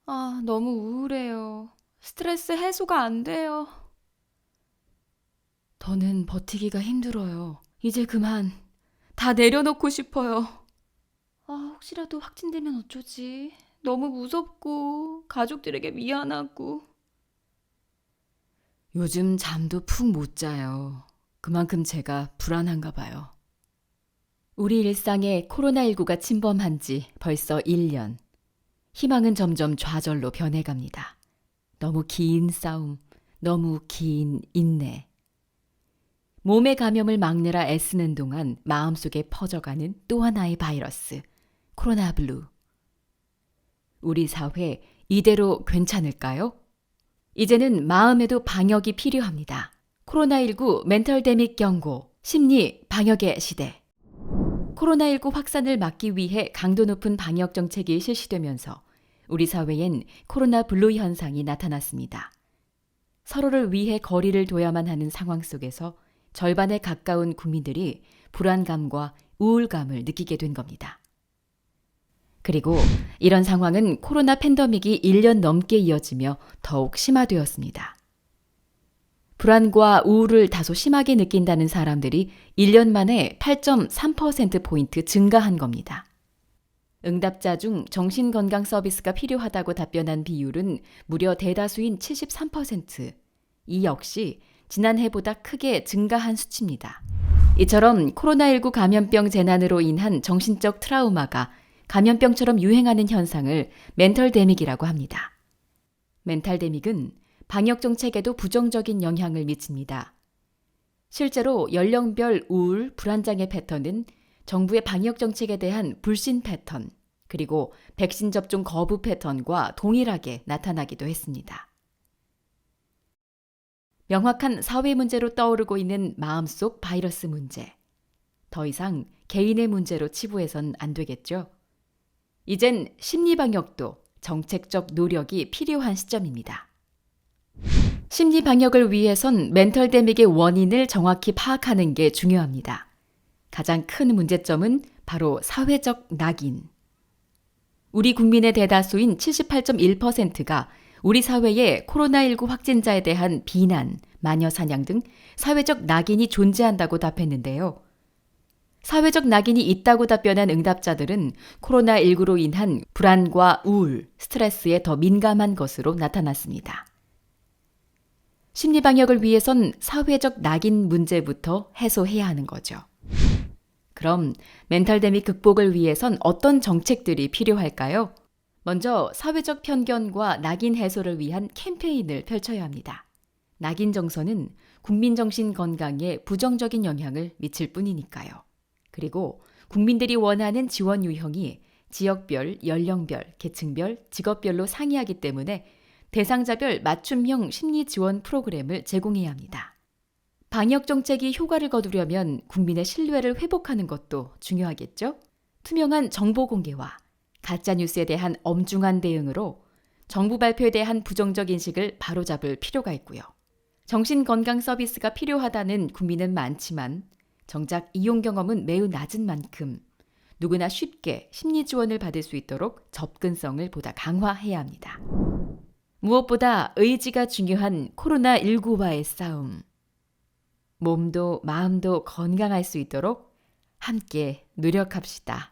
아, 너무 우울해요. 스트레스 해소가 안 돼요. 더는 버티기가 힘들어요. 이제 그만 다 내려놓고 싶어요. 아, 혹시라도 확진되면 어쩌지? 너무 무섭고 가족들에게 미안하고. 요즘 잠도 푹 못 자요. 그만큼 제가 불안한가 봐요. 우리 일상에 코로나19가 침범한 지 벌써 1년. 희망은 점점 좌절로 변해갑니다. 너무 긴 싸움, 너무 긴 인내. 몸의 감염을 막느라 애쓰는 동안 마음속에 퍼져가는 또 하나의 바이러스, 코로나 블루. 우리 사회 이대로 괜찮을까요? 이제는 마음에도 방역이 필요합니다. 코로나19 멘털데믹 경고, 심리 방역의 시대. 코로나19 확산을 막기 위해 강도 높은 방역 정책이 실시되면서 우리 사회엔 코로나 블루 현상이 나타났습니다. 서로를 위해 거리를 둬야만 하는 상황 속에서 절반에 가까운 국민들이 불안감과 우울감을 느끼게 된 겁니다. 그리고 이런 상황은 코로나 팬데믹이 1년 넘게 이어지며 더욱 심화되었습니다. 불안과 우울을 다소 심하게 느낀다는 사람들이 1년 만에 8.3%포인트 증가한 겁니다. 응답자 중 정신건강 서비스가 필요하다고 답변한 비율은 무려 대다수인 73%. 이 역시 지난해보다 크게 증가한 수치입니다. 이처럼 코로나19 감염병 재난으로 인한 정신적 트라우마가 감염병처럼 유행하는 현상을 멘털데믹이라고 합니다. 멘탈데믹은 방역 정책에도 부정적인 영향을 미칩니다. 실제로 연령별 우울, 불안장애 패턴은 정부의 방역 정책에 대한 불신 패턴, 그리고 백신 접종 거부 패턴과 동일하게 나타나기도 했습니다. 명확한 사회 문제로 떠오르고 있는 마음속 바이러스 문제. 더 이상 개인의 문제로 치부해선 안 되겠죠? 이젠 심리 방역도 정책적 노력이 필요한 시점입니다. 심리 방역을 위해선 멘털데믹의 원인을 정확히 파악하는 게 중요합니다. 가장 큰 문제점은 바로 사회적 낙인. 우리 국민의 대다수인 78.1%가 우리 사회에 코로나19 확진자에 대한 비난, 마녀 사냥 등 사회적 낙인이 존재한다고 답했는데요. 사회적 낙인이 있다고 답변한 응답자들은 코로나19로 인한 불안과 우울, 스트레스에 더 민감한 것으로 나타났습니다. 심리 방역을 위해선 사회적 낙인 문제부터 해소해야 하는 거죠. 그럼 멘탈데믹 극복을 위해선 어떤 정책들이 필요할까요? 먼저 사회적 편견과 낙인 해소를 위한 캠페인을 펼쳐야 합니다. 낙인 정서는 국민 정신 건강에 부정적인 영향을 미칠 뿐이니까요. 그리고 국민들이 원하는 지원 유형이 지역별, 연령별, 계층별, 직업별로 상이하기 때문에 대상자별 맞춤형 심리 지원 프로그램을 제공해야 합니다. 방역 정책이 효과를 거두려면 국민의 신뢰를 회복하는 것도 중요하겠죠? 투명한 정보 공개와 가짜뉴스에 대한 엄중한 대응으로 정부 발표에 대한 부정적 인식을 바로잡을 필요가 있고요. 정신건강 서비스가 필요하다는 국민은 많지만 정작 이용 경험은 매우 낮은 만큼 누구나 쉽게 심리 지원을 받을 수 있도록 접근성을 보다 강화해야 합니다. 무엇보다 의지가 중요한 코로나19와의 싸움. 몸도 마음도 건강할 수 있도록 함께 노력합시다.